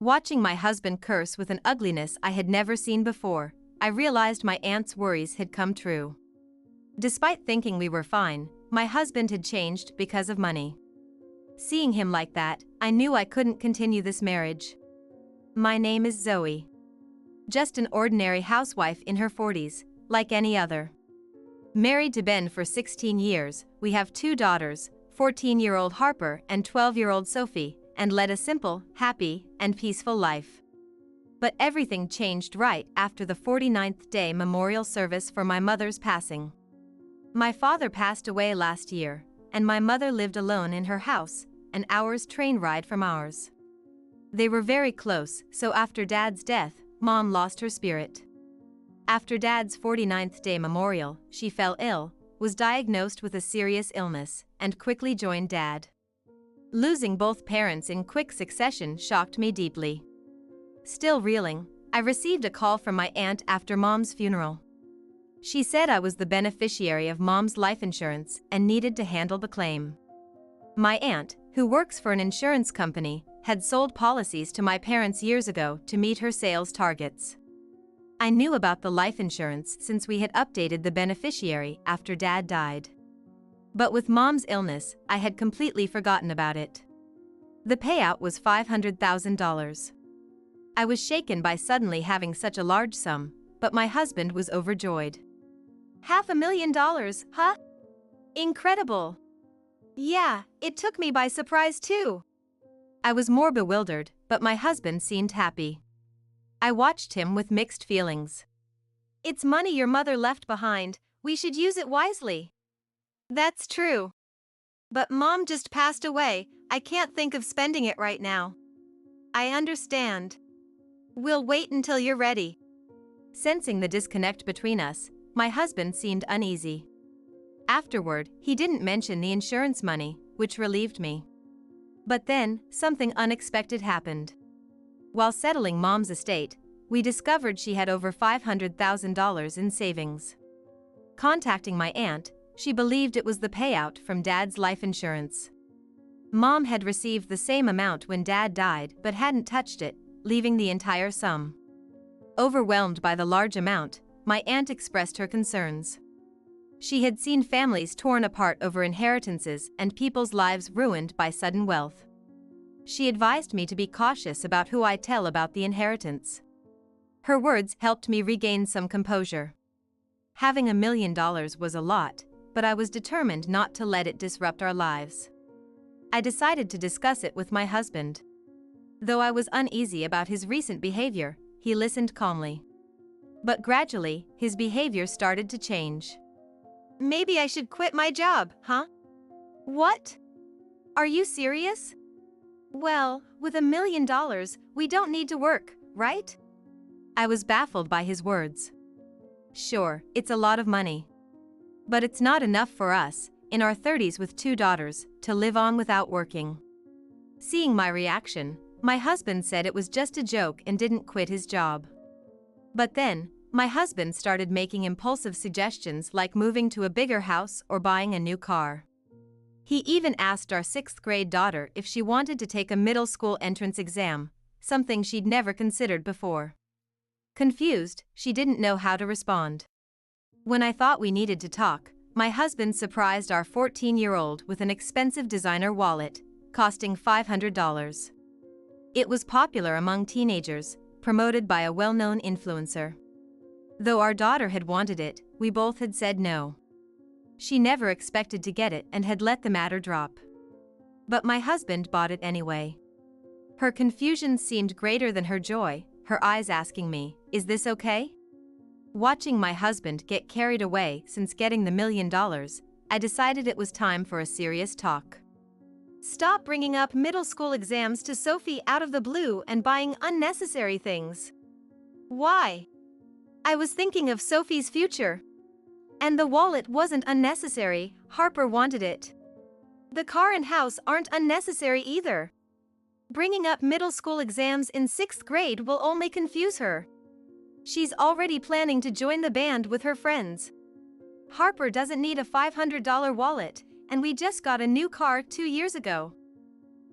Watching my husband curse with an ugliness I had never seen before, I realized my aunt's worries had come true. Despite thinking we were fine, my husband had changed because of money. Seeing him like that, I knew I couldn't continue this marriage. My name is Zoe. Just an ordinary housewife in her 40s, like any other. Married to Ben for 16 years, we have 2 daughters, 14-year-old Harper and 12-year-old Sophie, and led a simple, happy, and peaceful life. But everything changed right after the 49th day memorial service for my mother's passing. My father passed away last year, and my mother lived alone in her house, an hour's train ride from ours. They were very close, so after Dad's death, Mom lost her spirit. After Dad's 49th day memorial, she fell ill, was diagnosed with a serious illness, and quickly joined Dad. Losing both parents in quick succession shocked me deeply. Still reeling, I received a call from my aunt after Mom's funeral. She said I was the beneficiary of Mom's life insurance and needed to handle the claim. My aunt, who works for an insurance company, had sold policies to my parents years ago to meet her sales targets. I knew about the life insurance since we had updated the beneficiary after Dad died. But with Mom's illness, I had completely forgotten about it. The payout was $500,000. I was shaken by suddenly having such a large sum, but my husband was overjoyed. $500,000, huh? Incredible! Yeah, it took me by surprise too. I was more bewildered, but my husband seemed happy. I watched him with mixed feelings. It's money your mother left behind, we should use it wisely. That's true. But Mom just passed away, I can't think of spending it right now. I understand. We'll wait until you're ready. Sensing the disconnect between us, my husband seemed uneasy. Afterward, he didn't mention the insurance money, which relieved me. But then, something unexpected happened. While settling Mom's estate, we discovered she had over $500,000 in savings. Contacting my aunt, she believed it was the payout from Dad's life insurance. Mom had received the same amount when Dad died but hadn't touched it, leaving the entire sum. Overwhelmed by the large amount, my aunt expressed her concerns. She had seen families torn apart over inheritances and people's lives ruined by sudden wealth. She advised me to be cautious about who I tell about the inheritance. Her words helped me regain some composure. Having $1 million was a lot, but I was determined not to let it disrupt our lives. I decided to discuss it with my husband. Though I was uneasy about his recent behavior, he listened calmly. But gradually, his behavior started to change. Maybe I should quit my job, huh? What? Are you serious? Well, with $1 million, we don't need to work, right? I was baffled by his words. Sure, it's a lot of money. But it's not enough for us, in our 30s with 2 daughters, to live on without working. Seeing my reaction, my husband said it was just a joke and didn't quit his job. But then, my husband started making impulsive suggestions like moving to a bigger house or buying a new car. He even asked our 6th grade daughter if she wanted to take a middle school entrance exam, something she'd never considered before. Confused, she didn't know how to respond. When I thought we needed to talk, my husband surprised our 14-year-old with an expensive designer wallet, costing $500. It was popular among teenagers, promoted by a well-known influencer. Though our daughter had wanted it, we both had said no. She never expected to get it and had let the matter drop. But my husband bought it anyway. Her confusion seemed greater than her joy, her eyes asking me, "Is this okay?" Watching my husband get carried away since getting the $1 million, I decided it was time for a serious talk. Stop bringing up middle school exams to Sophie out of the blue and buying unnecessary things. Why? I was thinking of Sophie's future. And the wallet wasn't unnecessary, Harper wanted it. The car and house aren't unnecessary either. Bringing up middle school exams in 6th grade will only confuse her. She's already planning to join the band with her friends. Harper doesn't need a $500 wallet, and we just got a new car 2 years ago.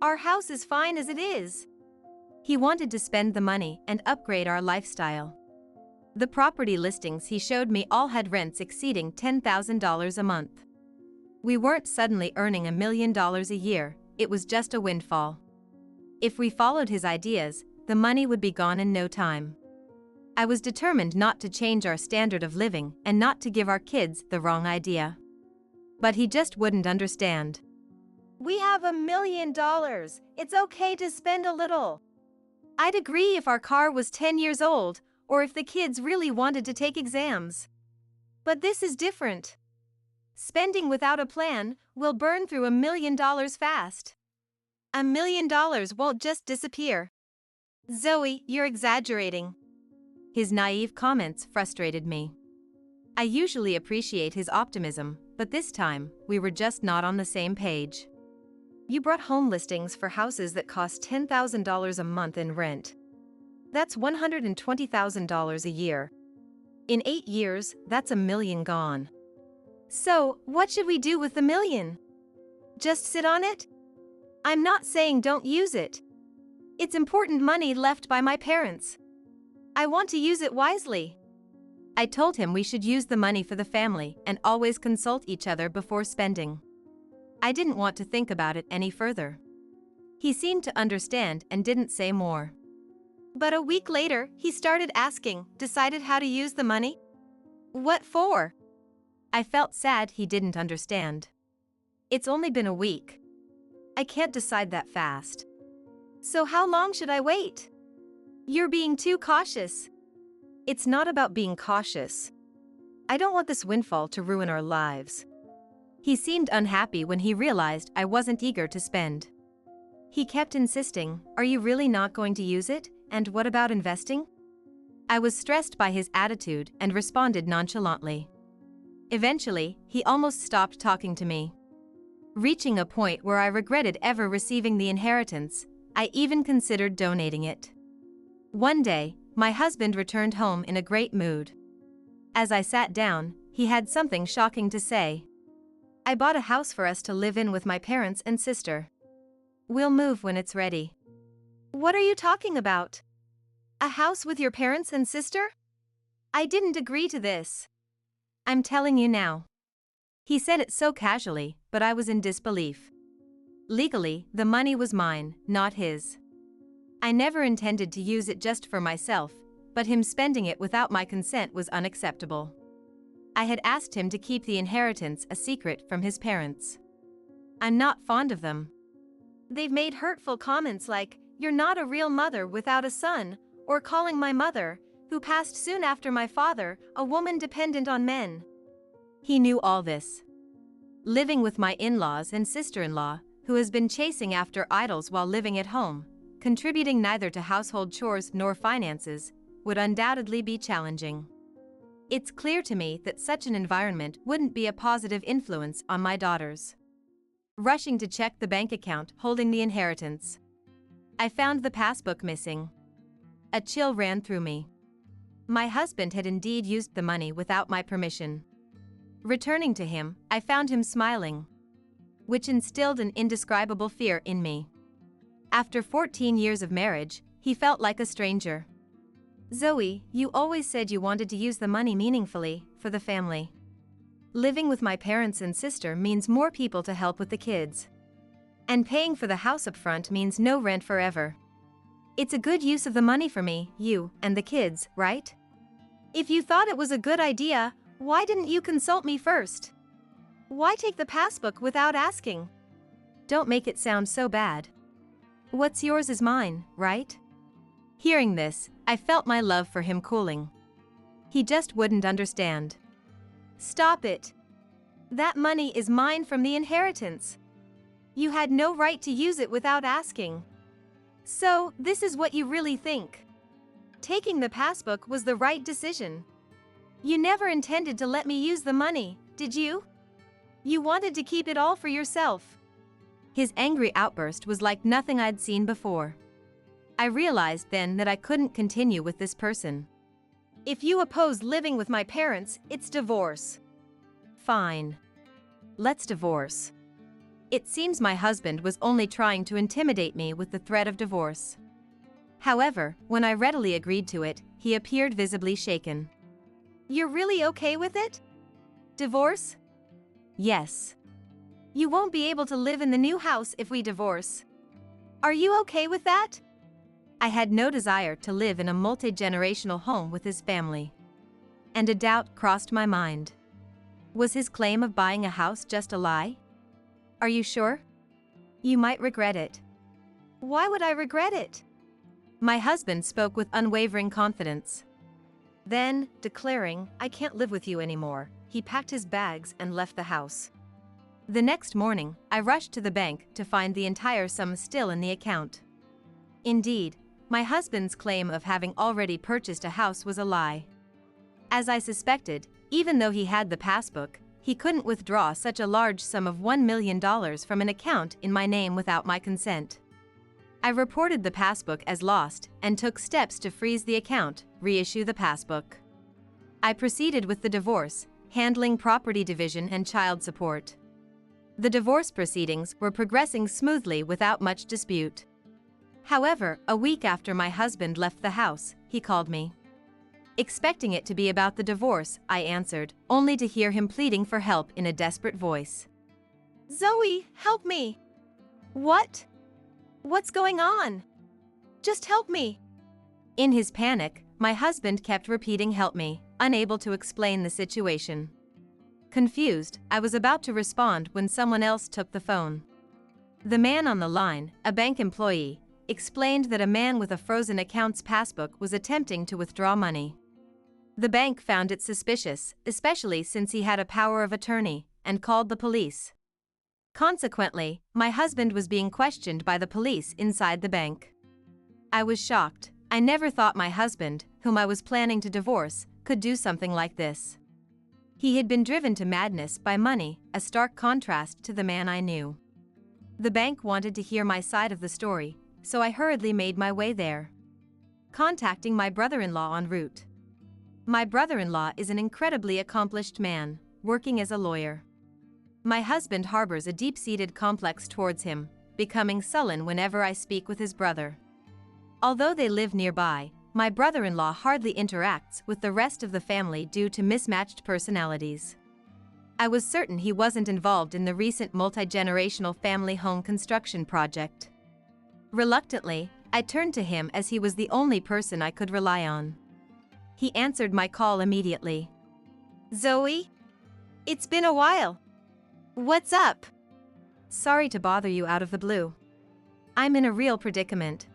Our house is fine as it is. He wanted to spend the money and upgrade our lifestyle. The property listings he showed me all had rents exceeding $10,000 a month. We weren't suddenly earning $1 million a year, it was just a windfall. If we followed his ideas, the money would be gone in no time. I was determined not to change our standard of living and not to give our kids the wrong idea. But he just wouldn't understand. We have $1 million. It's okay to spend a little. I'd agree if our car was 10 years old, or if the kids really wanted to take exams. But this is different. Spending without a plan will burn through $1 million fast. $1 million won't just disappear. Zoe, you're exaggerating. His naive comments frustrated me. I usually appreciate his optimism, but this time, we were just not on the same page. You brought home listings for houses that cost $10,000 a month in rent. That's $120,000 a year. In 8 years, that's $1 million gone. So, what should we do with the $1 million? Just sit on it? I'm not saying don't use it. It's important money left by my parents. I want to use it wisely. I told him we should use the money for the family and always consult each other before spending. I didn't want to think about it any further. He seemed to understand and didn't say more. But a week later, he started asking, decided how to use the money? What for? I felt sad he didn't understand. It's only been a week. I can't decide that fast. So how long should I wait? You're being too cautious. It's not about being cautious. I don't want this windfall to ruin our lives. He seemed unhappy when he realized I wasn't eager to spend. He kept insisting, are you really not going to use it? And what about investing? I was stressed by his attitude and responded nonchalantly. Eventually, he almost stopped talking to me. Reaching a point where I regretted ever receiving the inheritance, I even considered donating it. One day, my husband returned home in a great mood. As I sat down, he had something shocking to say. I bought a house for us to live in with my parents and sister. We'll move when it's ready. What are you talking about? A house with your parents and sister? I didn't agree to this. I'm telling you now. He said it so casually, but I was in disbelief. Legally, the money was mine, not his. I never intended to use it just for myself, but him spending it without my consent was unacceptable. I had asked him to keep the inheritance a secret from his parents. I'm not fond of them. They've made hurtful comments like, you're not a real mother without a son, or calling my mother, who passed soon after my father, a woman dependent on men. He knew all this. Living with my in-laws and sister-in-law, who has been chasing after idols while living at home, contributing neither to household chores nor finances, would undoubtedly be challenging. It's clear to me that such an environment wouldn't be a positive influence on my daughters. Rushing to check the bank account holding the inheritance, I found the passbook missing. A chill ran through me. My husband had indeed used the money without my permission. Returning to him, I found him smiling, which instilled an indescribable fear in me. After 14 years of marriage, he felt like a stranger. Zoe, you always said you wanted to use the money meaningfully, for the family. Living with my parents and sister means more people to help with the kids. And paying for the house up front means no rent forever. It's a good use of the money for me, you, and the kids, right? If you thought it was a good idea, why didn't you consult me first? Why take the passbook without asking? Don't make it sound so bad. What's yours is mine, right? Hearing this, I felt my love for him cooling. He just wouldn't understand. Stop it. That money is mine from the inheritance. You had no right to use it without asking. So, this is what you really think. Taking the passbook was the right decision. You never intended to let me use the money, did you? You wanted to keep it all for yourself. His angry outburst was like nothing I'd seen before. I realized then that I couldn't continue with this person. If you oppose living with my parents, it's divorce. Fine. Let's divorce. It seems my husband was only trying to intimidate me with the threat of divorce. However, when I readily agreed to it, he appeared visibly shaken. You're really okay with it? Divorce? Yes. You won't be able to live in the new house if we divorce. Are you okay with that? I had no desire to live in a multi-generational home with his family. And a doubt crossed my mind. Was his claim of buying a house just a lie? Are you sure? You might regret it. Why would I regret it? My husband spoke with unwavering confidence. Then, declaring, I can't live with you anymore, he packed his bags and left the house. The next morning, I rushed to the bank to find the entire sum still in the account. Indeed, my husband's claim of having already purchased a house was a lie. As I suspected, even though he had the passbook, he couldn't withdraw such a large sum of $1 million from an account in my name without my consent. I reported the passbook as lost and took steps to freeze the account, reissue the passbook. I proceeded with the divorce, handling property division and child support. The divorce proceedings were progressing smoothly without much dispute. However, a week after my husband left the house, he called me. Expecting it to be about the divorce, I answered, only to hear him pleading for help in a desperate voice. Zoe, help me! What? What's going on? Just help me! In his panic, my husband kept repeating help me, unable to explain the situation. Confused, I was about to respond when someone else took the phone. The man on the line, a bank employee, explained that a man with a frozen account's passbook was attempting to withdraw money. The bank found it suspicious, especially since he had a power of attorney, and called the police. Consequently, my husband was being questioned by the police inside the bank. I was shocked. I never thought my husband, whom I was planning to divorce, could do something like this. He had been driven to madness by money, a stark contrast to the man I knew. The bank wanted to hear my side of the story, so I hurriedly made my way there. Contacting my brother-in-law en route. My brother-in-law is an incredibly accomplished man, working as a lawyer. My husband harbors a deep-seated complex towards him, becoming sullen whenever I speak with his brother. Although they live nearby, my brother-in-law hardly interacts with the rest of the family due to mismatched personalities. I was certain he wasn't involved in the recent multi-generational family home construction project. Reluctantly, I turned to him as he was the only person I could rely on. He answered my call immediately. Zoe? It's been a while. What's up? Sorry to bother you out of the blue. I'm in a real predicament.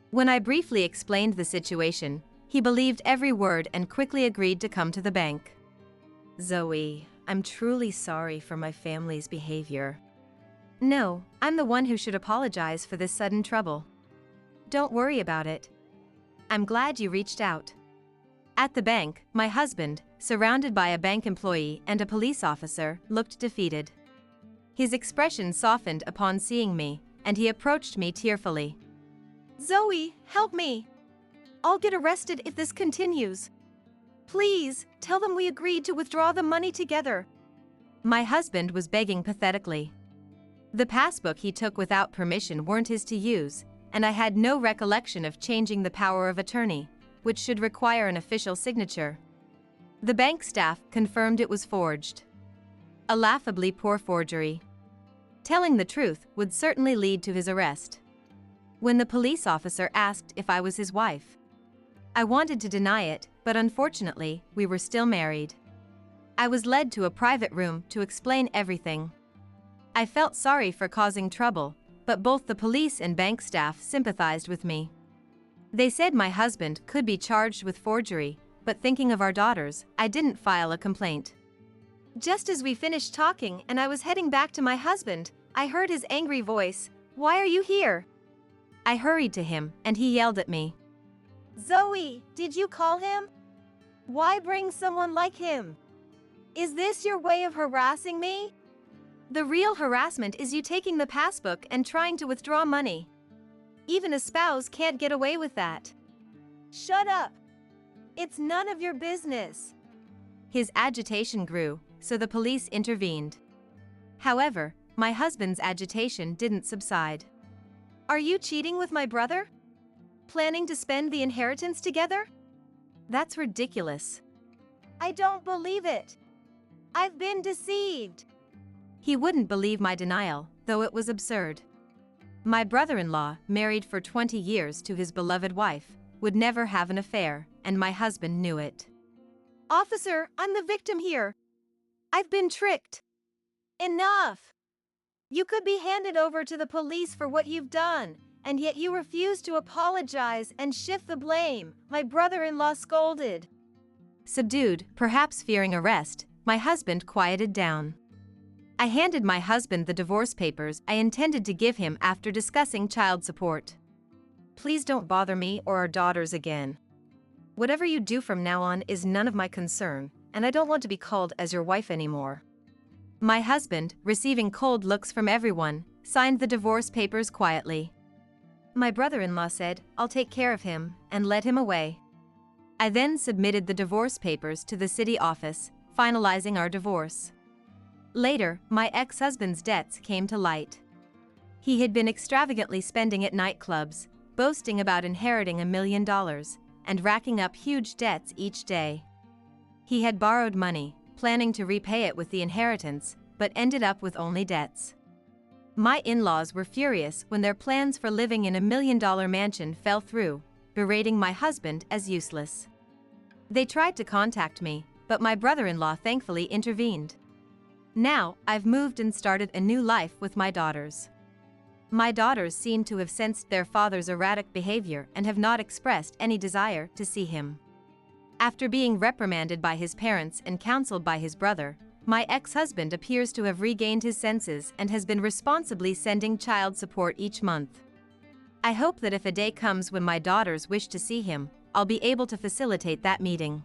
When I briefly explained the situation, he believed every word and quickly agreed to come to the bank. Zoe, I'm truly sorry for my family's behavior. No, I'm the one who should apologize for this sudden trouble. Don't worry about it. I'm glad you reached out. At the bank, my husband, surrounded by a bank employee and a police officer, looked defeated. His expression softened upon seeing me, and he approached me tearfully. Zoe, help me! I'll get arrested if this continues. Please, tell them we agreed to withdraw the money together. My husband was begging pathetically. The passbook he took without permission weren't his to use, and I had no recollection of changing the power of attorney, which should require an official signature. The bank staff confirmed it was forged. A laughably poor forgery. Telling the truth would certainly lead to his arrest. When the police officer asked if I was his wife, I wanted to deny it, but unfortunately, we were still married. I was led to a private room to explain everything. I felt sorry for causing trouble, but both the police and bank staff sympathized with me. They said my husband could be charged with forgery, but thinking of our daughters, I didn't file a complaint. Just as we finished talking and I was heading back to my husband, I heard his angry voice, "Why are you here?" I hurried to him, and he yelled at me. Zoe, did you call him? Why bring someone like him? Is this your way of harassing me? The real harassment is you taking the passbook and trying to withdraw money. Even a spouse can't get away with that. Shut up. It's none of your business. His agitation grew, so the police intervened. However, my husband's agitation didn't subside. Are you cheating with my brother? planning to spend the inheritance together? That's ridiculous. I don't believe it. I've been deceived. He wouldn't believe my denial, though it was absurd. My brother-in-law, married for 20 years to his beloved wife, would never have an affair, and my husband knew it. Officer, I'm the victim here. I've been tricked. Enough! You could be handed over to the police for what you've done, and yet you refuse to apologize and shift the blame, my brother-in-law scolded. Subdued, perhaps fearing arrest, my husband quieted down. I handed my husband the divorce papers I intended to give him after discussing child support. Please don't bother me or our daughters again. Whatever you do from now on is none of my concern, and I don't want to be called as your wife anymore. My husband, receiving cold looks from everyone, signed the divorce papers quietly. My brother-in-law said, "I'll take care of him," and led him away. I then submitted the divorce papers to the city office, finalizing our divorce. Later, my ex-husband's debts came to light. He had been extravagantly spending at nightclubs, boasting about inheriting $1 million, and racking up huge debts each day. He had borrowed money, planning to repay it with the inheritance, but ended up with only debts. My in-laws were furious when their plans for living in $1 million mansion fell through, berating my husband as useless. They tried to contact me, but my brother-in-law thankfully intervened. Now, I've moved and started a new life with my daughters. My daughters seem to have sensed their father's erratic behavior and have not expressed any desire to see him. After being reprimanded by his parents and counseled by his brother, my ex-husband appears to have regained his senses and has been responsibly sending child support each month. I hope that if a day comes when my daughters wish to see him, I'll be able to facilitate that meeting.